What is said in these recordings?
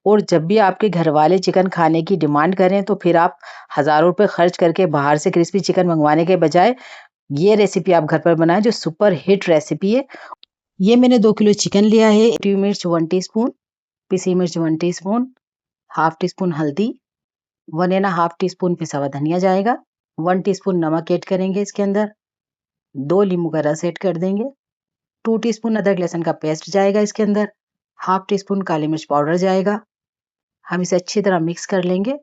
और जब भी आपके घर वाले चिकन खाने की डिमांड करें तो फिर आप हज़ारों रुपए खर्च करके बाहर से क्रिस्पी चिकन मंगवाने के बजाय ये रेसिपी आप घर पर बनाएं जो सुपर हिट रेसिपी है। ये मैंने 2 किलो चिकन लिया है। हरी मिर्च 1 टीस्पून, पिसी मिर्च 1 टीस्पून, हाफ टी स्पून हल्दी, 1 एंड हाफ टी स्पून पिसा हुआ धनिया जाएगा, 1 टीस्पून नमक ऐड करेंगे इसके अंदर, 2 नींबू का रस ऐड कर देंगे, 2 टीस्पून अदरक लहसुन का पेस्ट जाएगा इसके अंदर, हाफ टी स्पून काली मिर्च पाउडर जाएगा। हम इसे अच्छी तरह मिक्स कर लेंगे।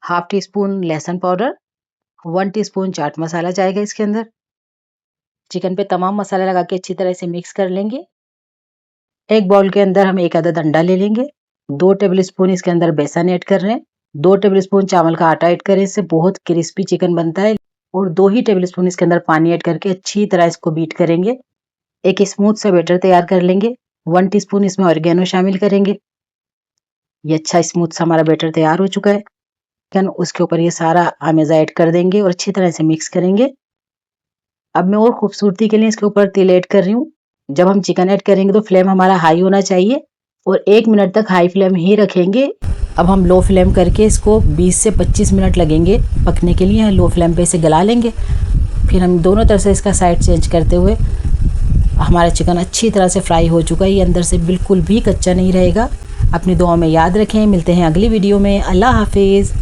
हाफ टी स्पून लहसुन पाउडर, 1 टीस्पून चाट मसाला जाएगा इसके अंदर। चिकन पे तमाम मसाला लगा के अच्छी तरह से मिक्स कर लेंगे। एक बाउल के अंदर हम 1 अदद अंडा ले लेंगे। 2 टेबलस्पून इसके अंदर बेसन ऐड कर रहे हैं। 2 टेबलस्पून चावल का आटा ऐड करें, इससे बहुत क्रिस्पी चिकन बनता है। और 2 ही टेबलस्पून इसके अंदर पानी ऐड करके अच्छी तरह इसको बीट करेंगे। एक स्मूथ सा बैटर तैयार कर लेंगे। 1 टीस्पून इसमें ऑरिगेनो शामिल करेंगे। ये अच्छा स्मूथ सा हमारा बैटर तैयार हो चुका है। चिकन उसके ऊपर ये सारा आमेज़ा ऐड कर देंगे और अच्छी तरह से मिक्स करेंगे। अब मैं और खूबसूरती के लिए इसके ऊपर तिल ऐड कर रही हूँ। जब हम चिकन ऐड करेंगे तो फ्लेम हमारा हाई होना चाहिए और 1 मिनट तक हाई फ्लेम ही रखेंगे। अब हम लो फ्लेम करके इसको 20 से 25 मिनट लगेंगे पकने के लिए। लो फ्लेम पे इसे गला लेंगे। फिर हम दोनों तरफ से इसका साइड चेंज करते हुए हमारा चिकन अच्छी तरह से फ्राई हो चुका है। ये अंदर से बिल्कुल भी कच्चा नहीं रहेगा। अपनी दुआओं में याद रखें। मिलते हैं अगली वीडियो में। अल्लाह हाफिज़।